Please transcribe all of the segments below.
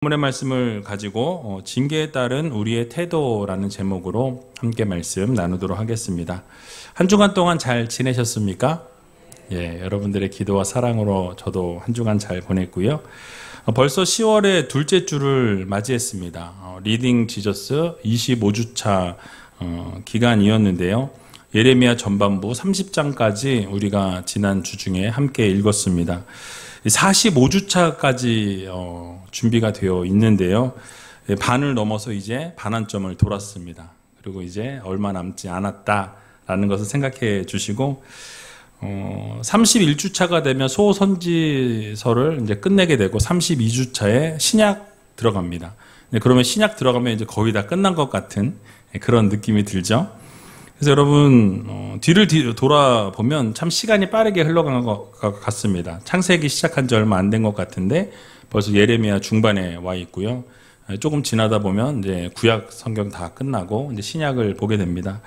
본문의 말씀을 가지고 징계에 따른 우리의 태도라는 제목으로 함께 말씀 나누도록 하겠습니다. 한 주간 동안 잘 지내셨습니까? 예, 여러분들의 기도와 사랑으로 저도 한 주간 잘 보냈고요. 벌써 10월의 둘째 주를 맞이했습니다. 리딩 지저스 25주차 기간이었는데요. 예레미야 전반부 30장까지 우리가 지난 주 중에 함께 읽었습니다. 45주차까지 준비가 되어 있는데요. 반을 넘어서 이제 반환점을 돌았습니다. 그리고 이제 얼마 남지 않았다라는 것을 생각해 주시고 31주차가 되면 소선지서를 이제 끝내게 되고 32주차에 신약 들어갑니다. 그러면 신약 들어가면 이제 거의 다 끝난 것 같은 그런 느낌이 들죠. 그래서 여러분 뒤를 돌아보면 참 시간이 빠르게 흘러간 것 같습니다. 창세기 시작한 지 얼마 안 된 것 같은데 벌써 예레미야 중반에 와 있고요. 조금 지나다 보면 이제 구약 성경 다 끝나고 이제 신약을 보게 됩니다.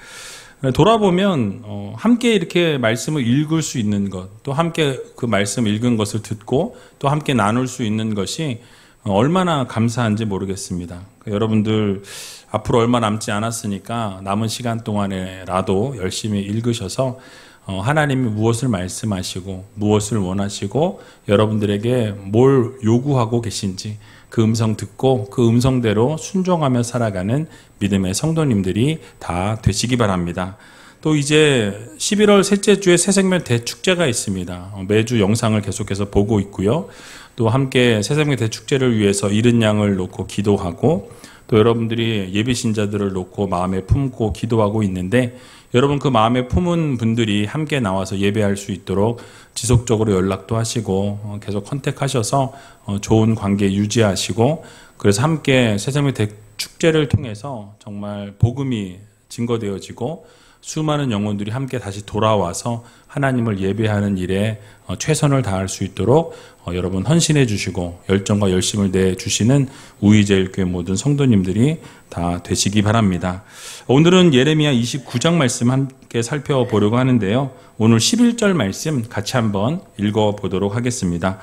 돌아보면 함께 이렇게 말씀을 읽을 수 있는 것, 또 함께 그 말씀 읽은 것을 듣고 또 함께 나눌 수 있는 것이 얼마나 감사한지 모르겠습니다. 여러분들 앞으로 얼마 남지 않았으니까 남은 시간 동안에라도 열심히 읽으셔서 하나님이 무엇을 말씀하시고 무엇을 원하시고 여러분들에게 뭘 요구하고 계신지 그 음성 듣고 그 음성대로 순종하며 살아가는 믿음의 성도님들이 다 되시기 바랍니다. 또 이제 11월 셋째 주에 새생명 대축제가 있습니다. 매주 영상을 계속해서 보고 있고요. 또 함께 새생명 대축제를 위해서 이른 양을 놓고 기도하고 또 여러분들이 예비신자들을 놓고 마음에 품고 기도하고 있는데 여러분 그 마음에 품은 분들이 함께 나와서 예배할 수 있도록 지속적으로 연락도 하시고 계속 컨택하셔서 좋은 관계 유지하시고 그래서 함께 새생명 대축제를 통해서 정말 복음이 증거되어지고 수많은 영혼들이 함께 다시 돌아와서 하나님을 예배하는 일에 최선을 다할 수 있도록 여러분 헌신해 주시고 열정과 열심을 내 주시는 우이제일교회 모든 성도님들이 다 되시기 바랍니다. 오늘은 예레미야 29장 말씀 함께 살펴보려고 하는데요. 오늘 11절 말씀 같이 한번 읽어보도록 하겠습니다.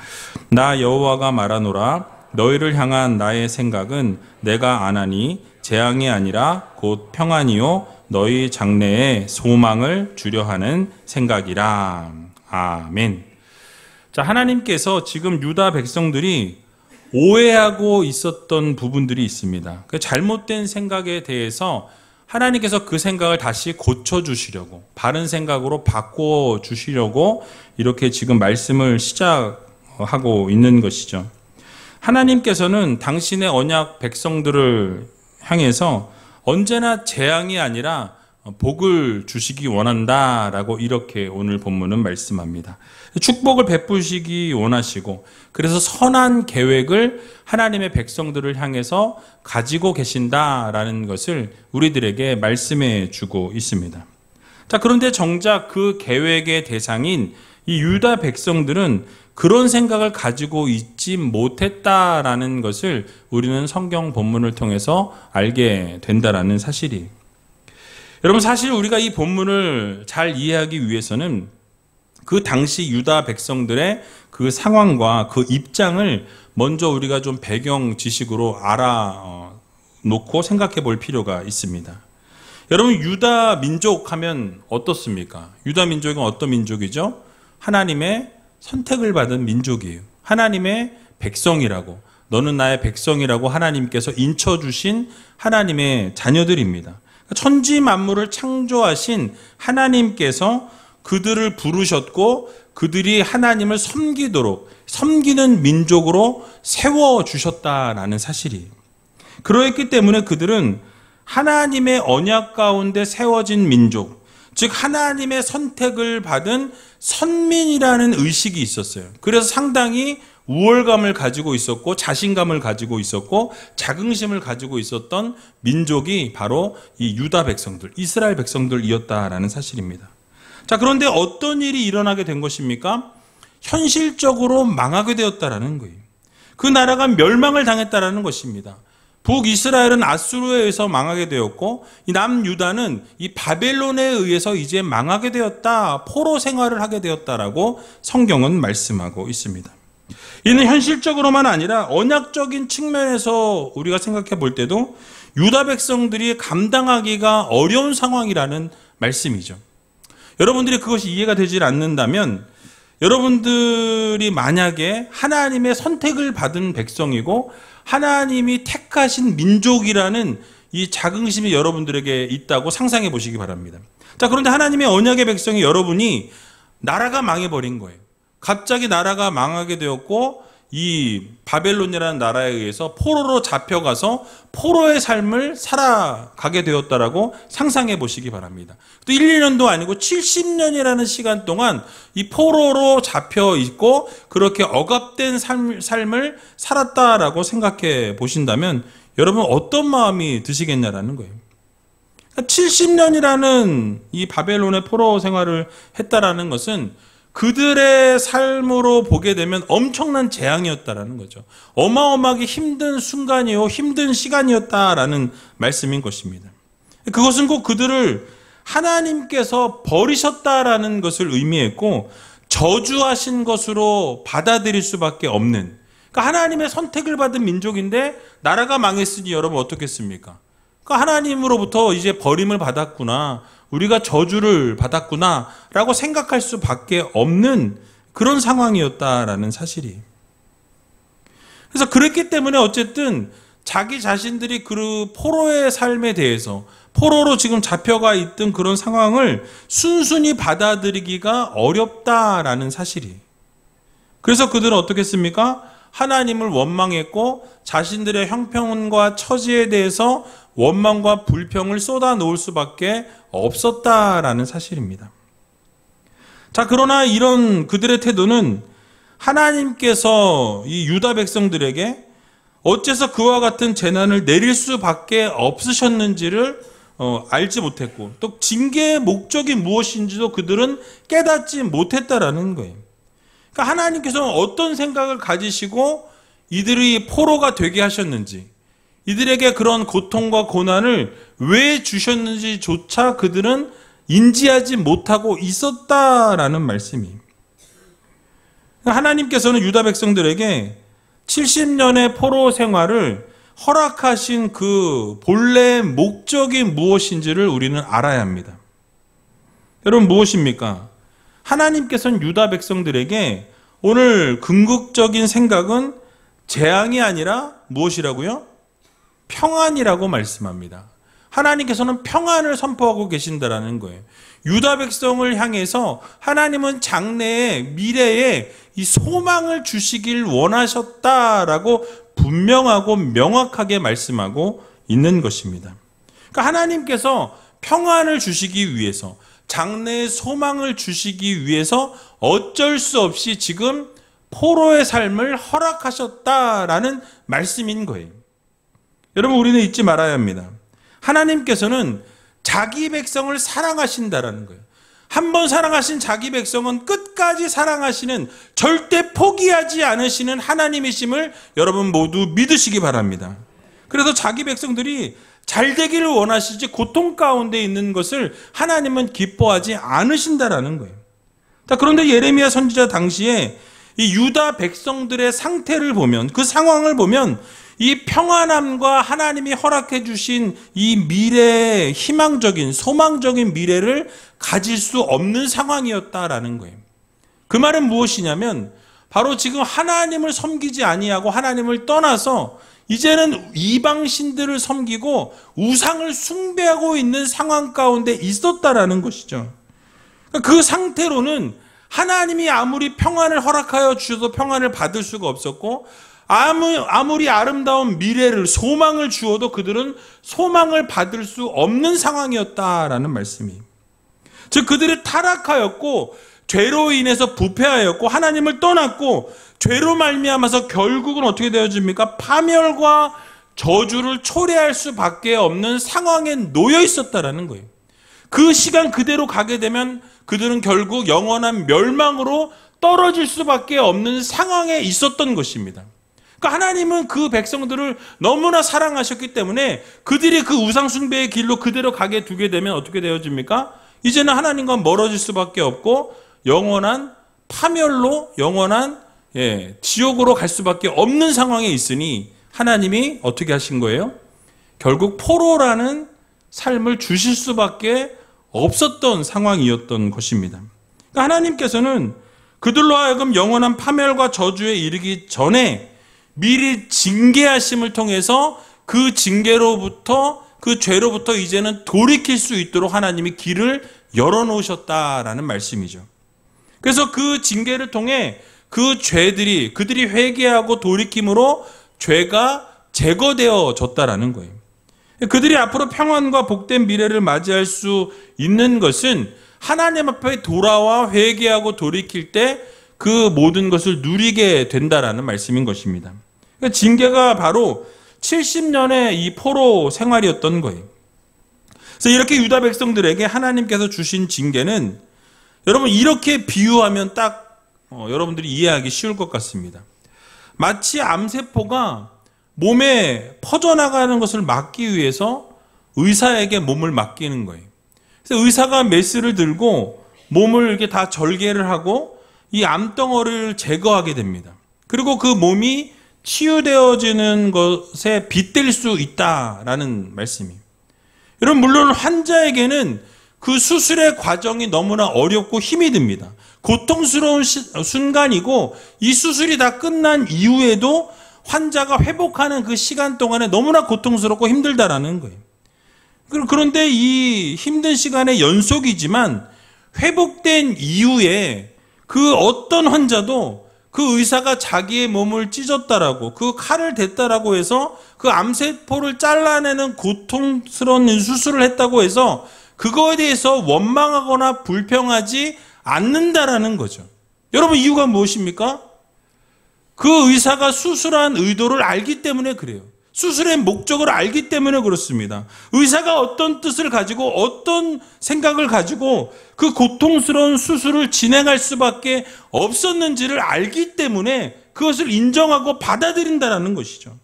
나 여호와가 말하노라 너희를 향한 나의 생각은 내가 안하니 재앙이 아니라 곧 평안이요 너희 장래에 소망을 주려 하는 생각이라. 아멘. 자, 하나님께서 지금 유다 백성들이 오해하고 있었던 부분들이 있습니다. 그 잘못된 생각에 대해서 하나님께서 그 생각을 다시 고쳐주시려고 바른 생각으로 바꿔주시려고 이렇게 지금 말씀을 시작하고 있는 것이죠. 하나님께서는 당신의 언약 백성들을 향해서 언제나 재앙이 아니라 복을 주시기 원한다라고 이렇게 오늘 본문은 말씀합니다. 축복을 베푸시기 원하시고 그래서 선한 계획을 하나님의 백성들을 향해서 가지고 계신다라는 것을 우리들에게 말씀해 주고 있습니다. 자, 그런데 정작 그 계획의 대상인 이 유다 백성들은 그런 생각을 가지고 있지 못했다라는 것을 우리는 성경 본문을 통해서 알게 된다라는 사실이. 여러분 사실 우리가 이 본문을 잘 이해하기 위해서는 그 당시 유다 백성들의 그 상황과 그 입장을 먼저 우리가 좀 배경 지식으로 알아놓고 생각해 볼 필요가 있습니다. 여러분 유다 민족 하면 어떻습니까? 유다 민족은 어떤 민족이죠? 하나님의 선택을 받은 민족이에요. 하나님의 백성이라고, 너는 나의 백성이라고 하나님께서 인쳐주신 하나님의 자녀들입니다. 천지 만물을 창조하신 하나님께서 그들을 부르셨고 그들이 하나님을 섬기도록 섬기는 민족으로 세워주셨다라는 사실이에요. 그러했기 때문에 그들은 하나님의 언약 가운데 세워진 민족, 즉 하나님의 선택을 받은 선민이라는 의식이 있었어요. 그래서 상당히 우월감을 가지고 있었고 자신감을 가지고 있었고 자긍심을 가지고 있었던 민족이 바로 이 유다 백성들, 이스라엘 백성들이었다라는 사실입니다. 자, 그런데 어떤 일이 일어나게 된 것입니까? 현실적으로 망하게 되었다라는 거예요. 그 나라가 멸망을 당했다라는 것입니다. 북이스라엘은 아수르에 의해서 망하게 되었고 이 남유다는 이 바벨론에 의해서 이제 망하게 되었다, 포로 생활을 하게 되었다라고 성경은 말씀하고 있습니다. 이는 현실적으로만 아니라 언약적인 측면에서 우리가 생각해 볼 때도 유다 백성들이 감당하기가 어려운 상황이라는 말씀이죠. 여러분들이 그것이 이해가 되질 않는다면 여러분들이 만약에 하나님의 선택을 받은 백성이고 하나님이 택하신 민족이라는 이 자긍심이 여러분들에게 있다고 상상해 보시기 바랍니다. 자, 그런데 하나님의 언약의 백성이 여러분이 나라가 망해버린 거예요. 갑자기 나라가 망하게 되었고 이 바벨론이라는 나라에 의해서 포로로 잡혀가서 포로의 삶을 살아가게 되었다라고 상상해 보시기 바랍니다. 또 1, 2년도 아니고 70년이라는 시간 동안 이 포로로 잡혀 있고 그렇게 억압된 삶을 살았다라고 생각해 보신다면 여러분 어떤 마음이 드시겠냐라는 거예요. 70년이라는 이 바벨론의 포로 생활을 했다라는 것은 그들의 삶으로 보게 되면 엄청난 재앙이었다라는 거죠. 어마어마하게 힘든 순간이요, 힘든 시간이었다라는 말씀인 것입니다. 그것은 꼭 그들을 하나님께서 버리셨다라는 것을 의미했고 저주하신 것으로 받아들일 수밖에 없는, 그러니까 하나님의 선택을 받은 민족인데 나라가 망했으니 여러분 어떻겠습니까? 그러니까 하나님으로부터 이제 버림을 받았구나, 우리가 저주를 받았구나 라고 생각할 수밖에 없는 그런 상황이었다라는 사실이. 그래서 그랬기 때문에 어쨌든 자기 자신들이 그 포로의 삶에 대해서, 포로로 지금 잡혀가 있던 그런 상황을 순순히 받아들이기가 어렵다라는 사실이. 그래서 그들은 어떻게 했습니까? 하나님을 원망했고 자신들의 형편과 처지에 대해서 원망과 불평을 쏟아놓을 수밖에 없었다라는 사실입니다. 자, 그러나 이런 그들의 태도는 하나님께서 이 유다 백성들에게 어째서 그와 같은 재난을 내릴 수밖에 없으셨는지를 알지 못했고 또 징계의 목적이 무엇인지도 그들은 깨닫지 못했다라는 거예요. 그러니까 하나님께서는 어떤 생각을 가지시고 이들이 포로가 되게 하셨는지, 이들에게 그런 고통과 고난을 왜 주셨는지조차 그들은 인지하지 못하고 있었다라는 말씀이. 하나님께서는 유다 백성들에게 70년의 포로 생활을 허락하신 그 본래의 목적이 무엇인지를 우리는 알아야 합니다. 여러분 무엇입니까? 하나님께서는 유다 백성들에게 오늘 궁극적인 생각은 재앙이 아니라 무엇이라고요? 평안이라고 말씀합니다. 하나님께서는 평안을 선포하고 계신다라는 거예요. 유다 백성을 향해서 하나님은 장래에 미래에 이 소망을 주시길 원하셨다라고 분명하고 명확하게 말씀하고 있는 것입니다. 그러니까 하나님께서 평안을 주시기 위해서, 장래의 소망을 주시기 위해서 어쩔 수 없이 지금 포로의 삶을 허락하셨다라는 말씀인 거예요. 여러분 우리는 잊지 말아야 합니다. 하나님께서는 자기 백성을 사랑하신다라는 거예요. 한 번 사랑하신 자기 백성은 끝까지 사랑하시는, 절대 포기하지 않으시는 하나님이심을 여러분 모두 믿으시기 바랍니다. 그래서 자기 백성들이 잘 되기를 원하시지 고통 가운데 있는 것을 하나님은 기뻐하지 않으신다라는 거예요. 자, 그런데 예레미야 선지자 당시에 이 유다 백성들의 상태를 보면, 그 상황을 보면 이 평안함과 하나님이 허락해 주신 이 미래의 희망적인, 소망적인 미래를 가질 수 없는 상황이었다라는 거예요. 그 말은 무엇이냐면 바로 지금 하나님을 섬기지 아니하고 하나님을 떠나서 이제는 이방신들을 섬기고 우상을 숭배하고 있는 상황 가운데 있었다라는 것이죠. 그 상태로는 하나님이 아무리 평안을 허락하여 주셔도 평안을 받을 수가 없었고, 아무리 아름다운 미래를, 소망을 주어도 그들은 소망을 받을 수 없는 상황이었다라는 말씀이. 즉 그들이 타락하였고 죄로 인해서 부패하였고 하나님을 떠났고 죄로 말미암아서 결국은 어떻게 되어집니까? 파멸과 저주를 초래할 수밖에 없는 상황에 놓여 있었다라는 거예요. 그 시간 그대로 가게 되면 그들은 결국 영원한 멸망으로 떨어질 수밖에 없는 상황에 있었던 것입니다. 그러니까 하나님은 그 백성들을 너무나 사랑하셨기 때문에 그들이 그 우상 숭배의 길로 그대로 가게 두게 되면 어떻게 되어집니까? 이제는 하나님과 멀어질 수밖에 없고 영원한 파멸로, 영원한 지옥으로 갈 수밖에 없는 상황에 있으니 하나님이 어떻게 하신 거예요? 결국 포로라는 삶을 주실 수밖에 없었던 상황이었던 것입니다. 그러니까 하나님께서는 그들로 하여금 영원한 파멸과 저주에 이르기 전에 미리 징계하심을 통해서 그 징계로부터, 그 죄로부터 이제는 돌이킬 수 있도록 하나님이 길을 열어놓으셨다라는 말씀이죠. 그래서 그 징계를 통해 그 죄들이, 그들이 회개하고 돌이킴으로 죄가 제거되어졌다라는 거예요. 그들이 앞으로 평안과 복된 미래를 맞이할 수 있는 것은 하나님 앞에 돌아와 회개하고 돌이킬 때 그 모든 것을 누리게 된다라는 말씀인 것입니다. 그러니까 징계가 바로 70년의 이 포로 생활이었던 거예요. 그래서 이렇게 유다 백성들에게 하나님께서 주신 징계는 여러분 이렇게 비유하면 딱 여러분들이 이해하기 쉬울 것 같습니다. 마치 암세포가 몸에 퍼져나가는 것을 막기 위해서 의사에게 몸을 맡기는 거예요. 그래서 의사가 메스를 들고 몸을 이렇게 다 절개를 하고 이 암덩어리를 제거하게 됩니다. 그리고 그 몸이 치유되어지는 것에 빗댈 수 있다라는 말씀이에요. 여러분 물론 환자에게는 그 수술의 과정이 너무나 어렵고 힘이 듭니다. 고통스러운 순간이고 이 수술이 다 끝난 이후에도 환자가 회복하는 그 시간 동안에 너무나 고통스럽고 힘들다라는 거예요. 그런데 이 힘든 시간의 연속이지만 회복된 이후에 그 어떤 환자도 그 의사가 자기의 몸을 찢었다라고 그 칼을 댔다라고 해서 그 암세포를 잘라내는 고통스러운 수술을 했다고 해서 그거에 대해서 원망하거나 불평하지 않는다라는 거죠. 여러분 이유가 무엇입니까? 그 의사가 수술한 의도를 알기 때문에 그래요. 수술의 목적을 알기 때문에 그렇습니다. 의사가 어떤 뜻을 가지고 어떤 생각을 가지고 그 고통스러운 수술을 진행할 수밖에 없었는지를 알기 때문에 그것을 인정하고 받아들인다는 것이죠.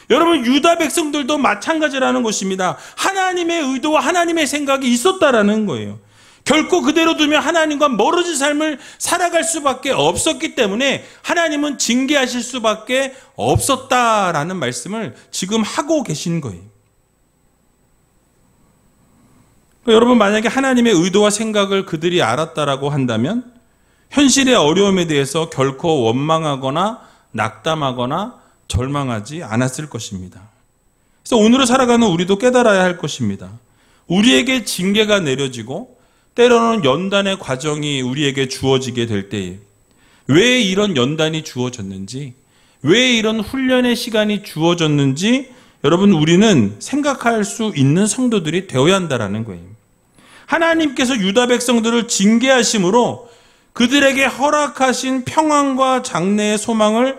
여러분 유다 백성들도 마찬가지라는 것입니다. 하나님의 의도와 하나님의 생각이 있었다라는 거예요. 결코 그대로 두면 하나님과 멀어진 삶을 살아갈 수밖에 없었기 때문에 하나님은 징계하실 수밖에 없었다라는 말씀을 지금 하고 계신 거예요. 여러분 만약에 하나님의 의도와 생각을 그들이 알았다라고 한다면 현실의 어려움에 대해서 결코 원망하거나 낙담하거나 절망하지 않았을 것입니다. 그래서 오늘을 살아가는 우리도 깨달아야 할 것입니다. 우리에게 징계가 내려지고 때로는 연단의 과정이 우리에게 주어지게 될 때에 왜 이런 연단이 주어졌는지, 왜 이런 훈련의 시간이 주어졌는지 여러분 우리는 생각할 수 있는 성도들이 되어야 한다는 거예요. 하나님께서 유다 백성들을 징계하심으로 그들에게 허락하신 평안과 장래의 소망을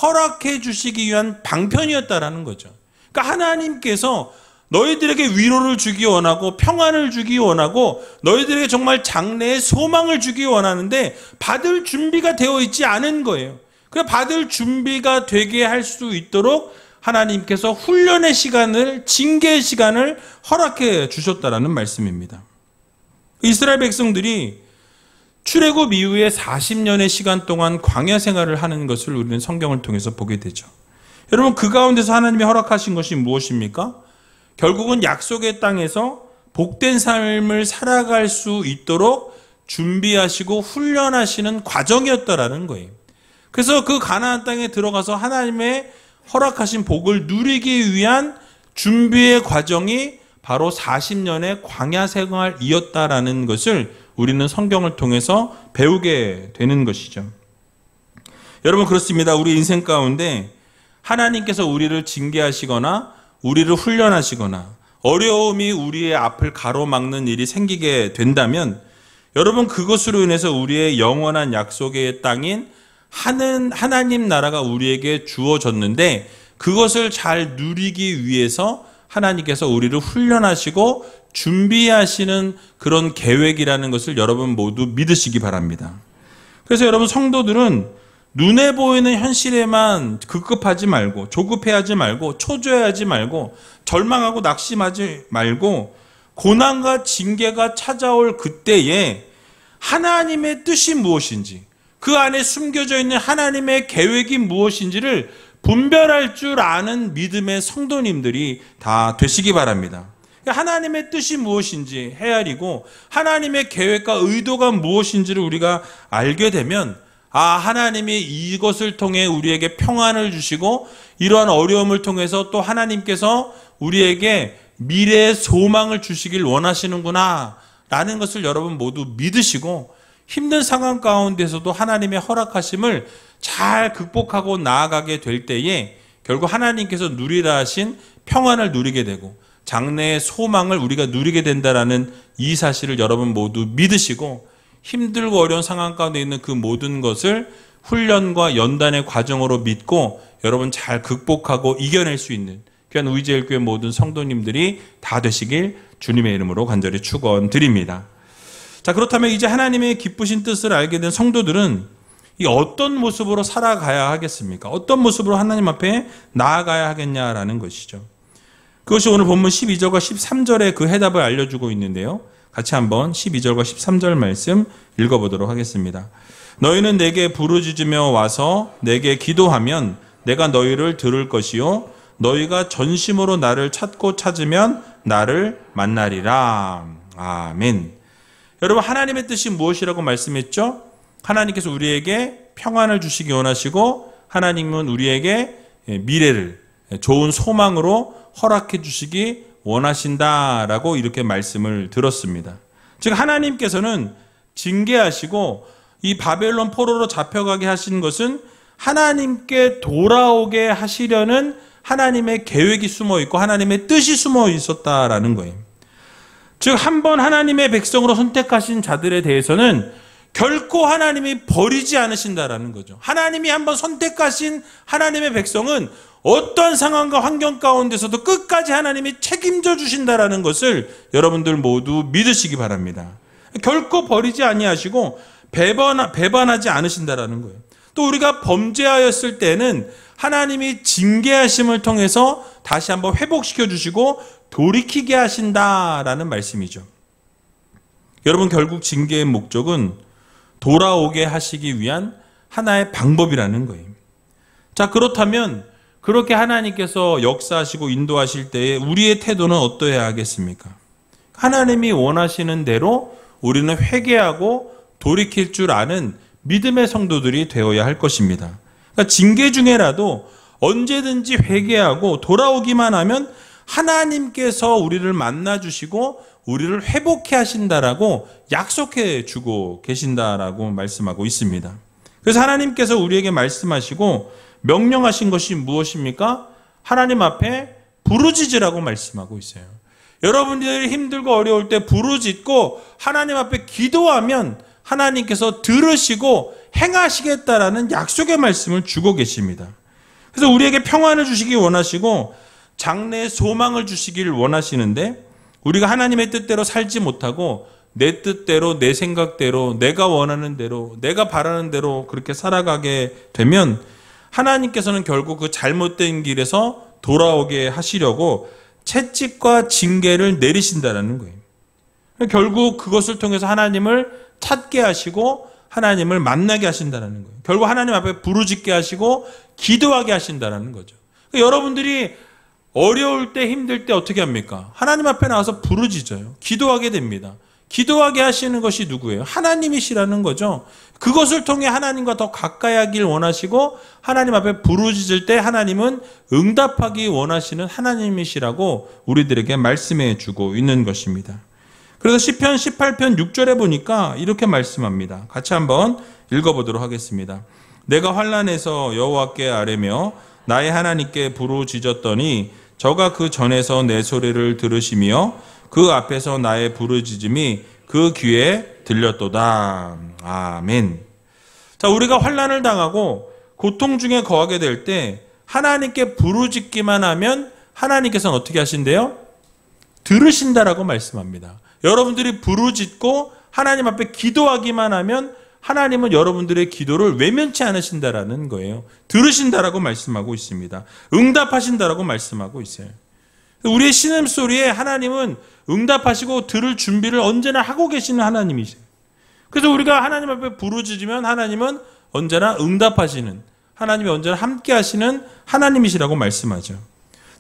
허락해 주시기 위한 방편이었다라는 거죠. 그러니까 하나님께서 너희들에게 위로를 주기 원하고 평안을 주기 원하고 너희들에게 정말 장래의 소망을 주기 원하는데 받을 준비가 되어 있지 않은 거예요. 그래서 받을 준비가 되게 할 수 있도록 하나님께서 훈련의 시간을, 징계의 시간을 허락해 주셨다라는 말씀입니다. 이스라엘 백성들이 출애굽 이후에 40년의 시간 동안 광야 생활을 하는 것을 우리는 성경을 통해서 보게 되죠. 여러분 그 가운데서 하나님이 허락하신 것이 무엇입니까? 결국은 약속의 땅에서 복된 삶을 살아갈 수 있도록 준비하시고 훈련하시는 과정이었다라는 거예요. 그래서 그 가나안 땅에 들어가서 하나님의 허락하신 복을 누리기 위한 준비의 과정이 바로 40년의 광야 생활이었다라는 것을 우리는 성경을 통해서 배우게 되는 것이죠. 여러분 그렇습니다. 우리 인생 가운데 하나님께서 우리를 징계하시거나 우리를 훈련하시거나 어려움이 우리의 앞을 가로막는 일이 생기게 된다면 여러분 그것으로 인해서 우리의 영원한 약속의 땅인 하나님 나라가 우리에게 주어졌는데 그것을 잘 누리기 위해서 하나님께서 우리를 훈련하시고 준비하시는 그런 계획이라는 것을 여러분 모두 믿으시기 바랍니다. 그래서 여러분 성도들은 눈에 보이는 현실에만 급급하지 말고 조급해하지 말고 초조해하지 말고 절망하고 낙심하지 말고 고난과 징계가 찾아올 그때에 하나님의 뜻이 무엇인지 그 안에 숨겨져 있는 하나님의 계획이 무엇인지를 분별할 줄 아는 믿음의 성도님들이 다 되시기 바랍니다. 하나님의 뜻이 무엇인지 헤아리고 하나님의 계획과 의도가 무엇인지를 우리가 알게 되면 하나님이 이것을 통해 우리에게 평안을 주시고 이러한 어려움을 통해서 또 하나님께서 우리에게 미래의 소망을 주시길 원하시는구나 라는 것을 여러분 모두 믿으시고 힘든 상황 가운데서도 하나님의 허락하심을 잘 극복하고 나아가게 될 때에 결국 하나님께서 누리라 하신 평안을 누리게 되고 장래의 소망을 우리가 누리게 된다라는 이 사실을 여러분 모두 믿으시고 힘들고 어려운 상황 가운데 있는 그 모든 것을 훈련과 연단의 과정으로 믿고 여러분 잘 극복하고 이겨낼 수 있는 귀한 의지엘교회 모든 성도님들이 다 되시길 주님의 이름으로 간절히 축원드립니다. 자, 그렇다면 이제 하나님의 기쁘신 뜻을 알게 된 성도들은 이 어떤 모습으로 살아가야 하겠습니까? 어떤 모습으로 하나님 앞에 나아가야 하겠냐라는 것이죠. 그것이 오늘 본문 12절과 13절의 그 해답을 알려주고 있는데요. 같이 한번 12절과 13절 말씀 읽어보도록 하겠습니다. 너희는 내게 부르짖으며 와서 내게 기도하면 내가 너희를 들을 것이요 너희가 전심으로 나를 찾고 찾으면 나를 만나리라. 아멘. 여러분, 하나님의 뜻이 무엇이라고 말씀했죠? 하나님께서 우리에게 평안을 주시기 원하시고 하나님은 우리에게 미래를 좋은 소망으로 허락해 주시기 원하신다라고 이렇게 말씀을 들었습니다. 즉 하나님께서는 징계하시고 이 바벨론 포로로 잡혀가게 하신 것은 하나님께 돌아오게 하시려는 하나님의 계획이 숨어 있고 하나님의 뜻이 숨어 있었다라는 거예요. 즉 한 번 하나님의 백성으로 선택하신 자들에 대해서는 결코 하나님이 버리지 않으신다라는 거죠. 하나님이 한번 선택하신 하나님의 백성은 어떤 상황과 환경 가운데서도 끝까지 하나님이 책임져 주신다라는 것을 여러분들 모두 믿으시기 바랍니다. 결코 버리지 아니하시고 배반하지 않으신다라는 거예요. 또 우리가 범죄하였을 때는 하나님이 징계하심을 통해서 다시 한번 회복시켜 주시고 돌이키게 하신다라는 말씀이죠. 여러분, 결국 징계의 목적은 돌아오게 하시기 위한 하나의 방법이라는 거예요. 자, 그렇다면 그렇게 하나님께서 역사하시고 인도하실 때에 우리의 태도는 어떠해야 하겠습니까? 하나님이 원하시는 대로 우리는 회개하고 돌이킬 줄 아는 믿음의 성도들이 되어야 할 것입니다. 그러니까 징계 중에라도 언제든지 회개하고 돌아오기만 하면 하나님께서 우리를 만나주시고 우리를 회복해 하신다라고 약속해 주고 계신다라고 말씀하고 있습니다. 그래서 하나님께서 우리에게 말씀하시고 명령하신 것이 무엇입니까? 하나님 앞에 부르짖으라고 말씀하고 있어요. 여러분들이 힘들고 어려울 때 부르짖고 하나님 앞에 기도하면 하나님께서 들으시고 행하시겠다라는 약속의 말씀을 주고 계십니다. 그래서 우리에게 평안을 주시기 원하시고 장래의 소망을 주시기를 원하시는데 우리가 하나님의 뜻대로 살지 못하고 내 뜻대로 내 생각대로 내가 원하는 대로 내가 바라는 대로 그렇게 살아가게 되면 하나님께서는 결국 그 잘못된 길에서 돌아오게 하시려고 채찍과 징계를 내리신다는 거예요. 결국 그것을 통해서 하나님을 찾게 하시고 하나님을 만나게 하신다는 거예요. 결국 하나님 앞에 부르짖게 하시고 기도하게 하신다는 거죠. 여러분들이 어려울 때 힘들 때 어떻게 합니까? 하나님 앞에 나와서 부르짖어요. 기도하게 됩니다. 기도하게 하시는 것이 누구예요? 하나님이시라는 거죠. 그것을 통해 하나님과 더 가까이 하길 원하시고 하나님 앞에 부르짖을 때 하나님은 응답하기 원하시는 하나님이시라고 우리들에게 말씀해 주고 있는 것입니다. 그래서 시편 18편 6절에 보니까 이렇게 말씀합니다. 같이 한번 읽어보도록 하겠습니다. 내가 환난에서 여호와께 아뢰며 나의 하나님께 부르짖었더니 저가 그 전에서 내 소리를 들으시며 그 앞에서 나의 부르짖음이 그 귀에 들렸도다. 아멘. 자, 우리가 환난을 당하고 고통 중에 거하게 될 때 하나님께 부르짖기만 하면 하나님께서는 어떻게 하신대요? 들으신다라고 말씀합니다. 여러분들이 부르짖고 하나님 앞에 기도하기만 하면 하나님은 여러분들의 기도를 외면치 않으신다라는 거예요. 들으신다라고 말씀하고 있습니다. 응답하신다라고 말씀하고 있어요. 우리의 신음소리에 하나님은 응답하시고 들을 준비를 언제나 하고 계시는 하나님이세요. 그래서 우리가 하나님 앞에 부르짖으면 하나님은 언제나 응답하시는, 하나님이 언제나 함께 하시는 하나님이시라고 말씀하죠.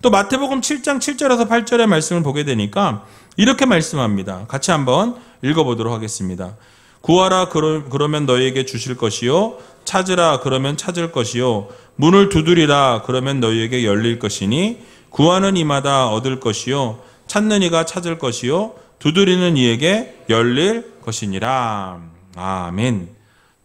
또 마태복음 7장 7절에서 8절의 말씀을 보게 되니까 이렇게 말씀합니다. 같이 한번 읽어보도록 하겠습니다. 구하라 그러면 너희에게 주실 것이요, 찾으라 그러면 찾을 것이요, 문을 두드리라 그러면 너희에게 열릴 것이니 구하는 이마다 얻을 것이요, 찾는 이가 찾을 것이요, 두드리는 이에게 열릴 것이니라. 아멘.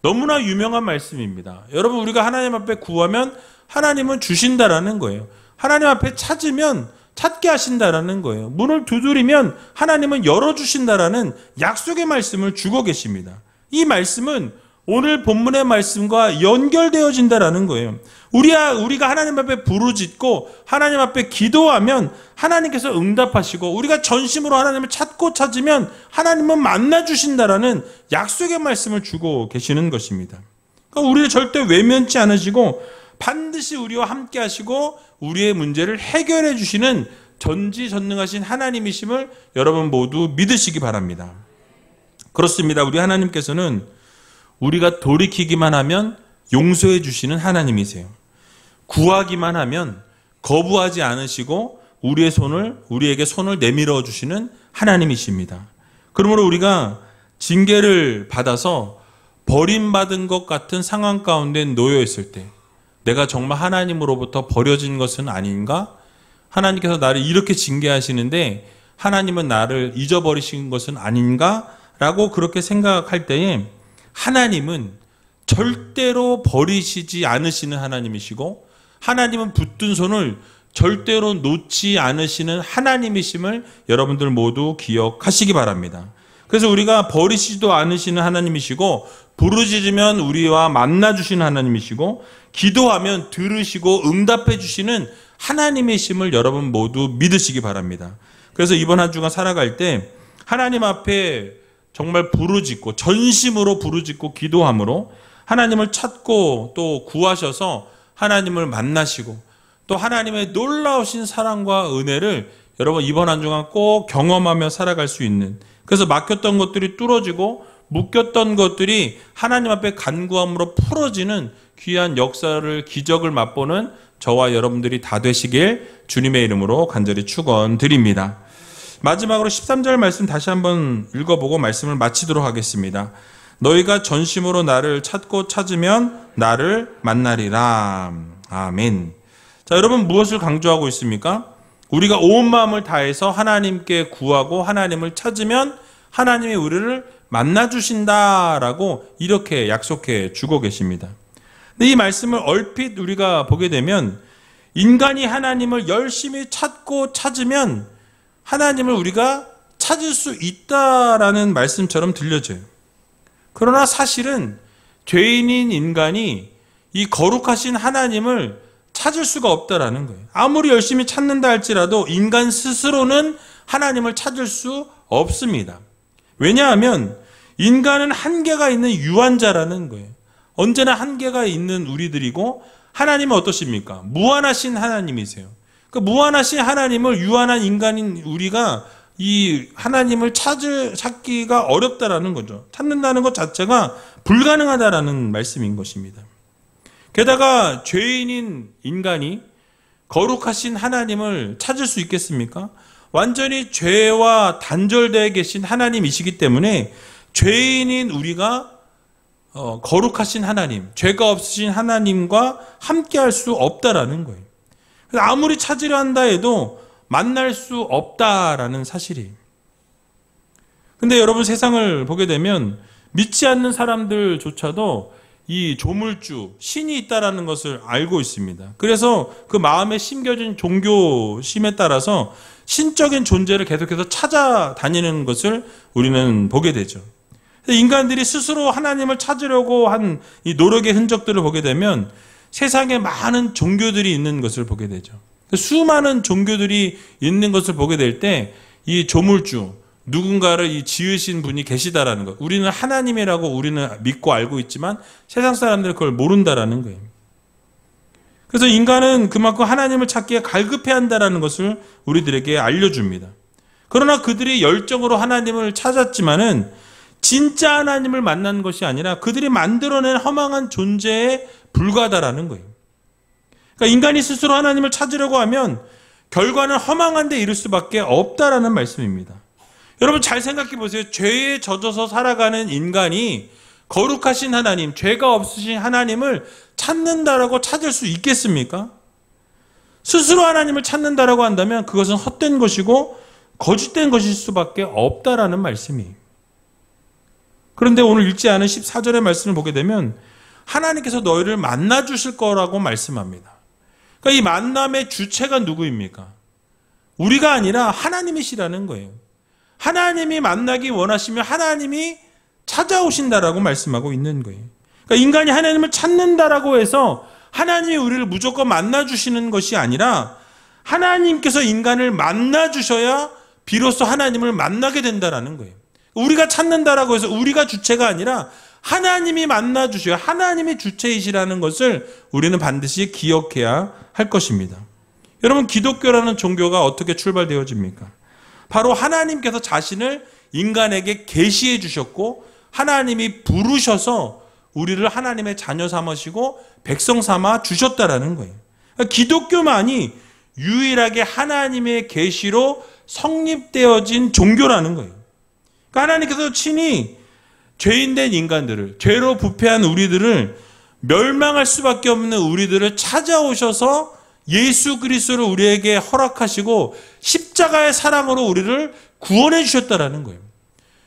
너무나 유명한 말씀입니다. 여러분, 우리가 하나님 앞에 구하면 하나님은 주신다라는 거예요. 하나님 앞에 찾으면 찾게 하신다라는 거예요. 문을 두드리면 하나님은 열어주신다라는 약속의 말씀을 주고 계십니다. 이 말씀은 오늘 본문의 말씀과 연결되어진다라는 거예요. 우리가 하나님 앞에 부르짖고 하나님 앞에 기도하면 하나님께서 응답하시고, 우리가 전심으로 하나님을 찾고 찾으면 하나님은 만나주신다라는 약속의 말씀을 주고 계시는 것입니다. 그러니까 우리를 절대 외면치 않으시고 반드시 우리와 함께 하시고 우리의 문제를 해결해 주시는 전지전능하신 하나님이심을 여러분 모두 믿으시기 바랍니다. 그렇습니다. 우리 하나님께서는 우리가 돌이키기만 하면 용서해 주시는 하나님이세요. 구하기만 하면 거부하지 않으시고 우리에게 손을 내밀어 주시는 하나님이십니다. 그러므로 우리가 징계를 받아서 버림받은 것 같은 상황 가운데 놓여 있을 때, 내가 정말 하나님으로부터 버려진 것은 아닌가? 하나님께서 나를 이렇게 징계하시는데 하나님은 나를 잊어버리신 것은 아닌가? 라고 그렇게 생각할 때에 하나님은 절대로 버리시지 않으시는 하나님이시고, 하나님은 붙든 손을 절대로 놓지 않으시는 하나님이심을 여러분들 모두 기억하시기 바랍니다. 그래서 우리가 버리시지도 않으시는 하나님이시고, 부르짖으면 우리와 만나주시는 하나님이시고, 기도하면 들으시고 응답해 주시는 하나님이심을 여러분 모두 믿으시기 바랍니다. 그래서 이번 한 주간 살아갈 때 하나님 앞에 정말 부르짖고, 전심으로 부르짖고 기도함으로 하나님을 찾고 또 구하셔서 하나님을 만나시고, 또 하나님의 놀라우신 사랑과 은혜를 여러분 이번 한 주간 꼭 경험하며 살아갈 수 있는, 그래서 막혔던 것들이 뚫어지고 묶였던 것들이 하나님 앞에 간구함으로 풀어지는 귀한 역사를, 기적을 맛보는 저와 여러분들이 다 되시길 주님의 이름으로 간절히 축원드립니다. 마지막으로 13절 말씀 다시 한번 읽어보고 말씀을 마치도록 하겠습니다. 너희가 전심으로 나를 찾고 찾으면 나를 만나리라. 아멘. 자, 여러분 무엇을 강조하고 있습니까? 우리가 온 마음을 다해서 하나님께 구하고 하나님을 찾으면 하나님이 우리를 만나주신다라고 이렇게 약속해 주고 계십니다. 근데 이 말씀을 얼핏 우리가 보게 되면 인간이 하나님을 열심히 찾고 찾으면 하나님을 우리가 찾을 수 있다라는 말씀처럼 들려져요. 그러나 사실은 죄인인 인간이 이 거룩하신 하나님을 찾을 수가 없다라는 거예요. 아무리 열심히 찾는다 할지라도 인간 스스로는 하나님을 찾을 수 없습니다. 왜냐하면 인간은 한계가 있는 유한자라는 거예요. 언제나 한계가 있는 우리들이고, 하나님은 어떠십니까? 무한하신 하나님이세요. 그 무한하신 하나님을 유한한 인간인 우리가 이 하나님을 찾기가 어렵다라는 거죠. 찾는다는 것 자체가 불가능하다라는 말씀인 것입니다. 게다가 죄인인 인간이 거룩하신 하나님을 찾을 수 있겠습니까? 완전히 죄와 단절되어 계신 하나님이시기 때문에 죄인인 우리가 거룩하신 하나님, 죄가 없으신 하나님과 함께할 수 없다라는 거예요. 아무리 찾으려 한다 해도 만날 수 없다라는 사실이에요. 근데 여러분 세상을 보게 되면 믿지 않는 사람들조차도 이 조물주, 신이 있다라는 것을 알고 있습니다. 그래서 그 마음에 심겨진 종교심에 따라서 신적인 존재를 계속해서 찾아다니는 것을 우리는 보게 되죠. 인간들이 스스로 하나님을 찾으려고 한 이 노력의 흔적들을 보게 되면 세상에 많은 종교들이 있는 것을 보게 되죠. 수많은 종교들이 있는 것을 보게 될 때 이 조물주, 누군가를 이 지으신 분이 계시다라는 것, 우리는 하나님이라고 우리는 믿고 알고 있지만 세상 사람들은 그걸 모른다라는 거예요. 그래서 인간은 그만큼 하나님을 찾기에 갈급해야 한다라는 것을 우리들에게 알려줍니다. 그러나 그들이 열정으로 하나님을 찾았지만은 진짜 하나님을 만난 것이 아니라 그들이 만들어낸 허망한 존재에 불과하다라는 거예요. 그러니까 인간이 스스로 하나님을 찾으려고 하면 결과는 허망한 데 이를 수밖에 없다라는 말씀입니다. 여러분 잘 생각해 보세요. 죄에 젖어서 살아가는 인간이 거룩하신 하나님, 죄가 없으신 하나님을 찾는다라고 찾을 수 있겠습니까? 스스로 하나님을 찾는다라고 한다면 그것은 헛된 것이고 거짓된 것일 수밖에 없다라는 말씀이에요. 그런데 오늘 읽지 않은 14절의 말씀을 보게 되면 하나님께서 너희를 만나 주실 거라고 말씀합니다. 그러니까 이 만남의 주체가 누구입니까? 우리가 아니라 하나님이시라는 거예요. 하나님이 만나기 원하시면 하나님이 찾아오신다라고 말씀하고 있는 거예요. 그러니까 인간이 하나님을 찾는다라고 해서 하나님이 우리를 무조건 만나 주시는 것이 아니라 하나님께서 인간을 만나 주셔야 비로소 하나님을 만나게 된다라는 거예요. 우리가 찾는다라고 해서 우리가 주체가 아니라 하나님이 만나 주셔야 하나님이 주체이시라는 것을 우리는 반드시 기억해야 할 것입니다. 여러분 기독교라는 종교가 어떻게 출발되어집니까? 바로 하나님께서 자신을 인간에게 계시해 주셨고 하나님이 부르셔서 우리를 하나님의 자녀 삼으시고 백성 삼아 주셨다라는 거예요. 그러니까 기독교만이 유일하게 하나님의 계시로 성립되어진 종교라는 거예요. 그러니까 하나님께서 친히 죄인된 인간들을, 죄로 부패한 우리들을, 멸망할 수밖에 없는 우리들을 찾아오셔서 예수 그리스도를 우리에게 허락하시고 십자가의 사랑으로 우리를 구원해 주셨다라는 거예요.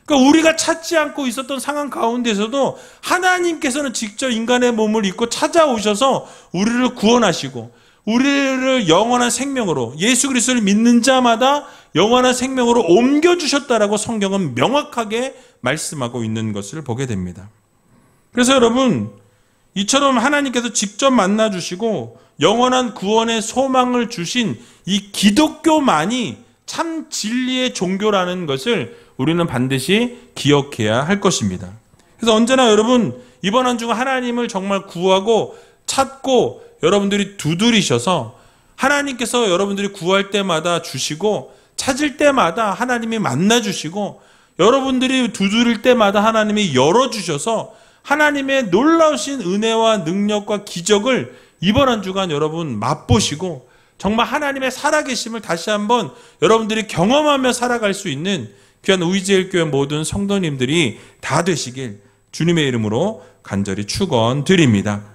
그러니까 우리가 찾지 않고 있었던 상황 가운데서도 하나님께서는 직접 인간의 몸을 입고 찾아오셔서 우리를 구원하시고 우리를 영원한 생명으로, 예수 그리스도를 믿는 자마다 영원한 생명으로 옮겨주셨다라고 성경은 명확하게 말씀하고 있는 것을 보게 됩니다. 그래서 여러분, 이처럼 하나님께서 직접 만나주시고 영원한 구원의 소망을 주신 이 기독교만이 참 진리의 종교라는 것을 우리는 반드시 기억해야 할 것입니다. 그래서 언제나 여러분, 이번 한 주가 하나님을 정말 구하고 찾고 여러분들이 두드리셔서 하나님께서 여러분들이 구할 때마다 주시고 찾을 때마다 하나님이 만나주시고 여러분들이 두드릴 때마다 하나님이 열어주셔서 하나님의 놀라우신 은혜와 능력과 기적을 이번 한 주간 여러분 맛보시고 정말 하나님의 살아계심을 다시 한번 여러분들이 경험하며 살아갈 수 있는 귀한 우이제일교회 모든 성도님들이 다 되시길 주님의 이름으로 간절히 축원드립니다.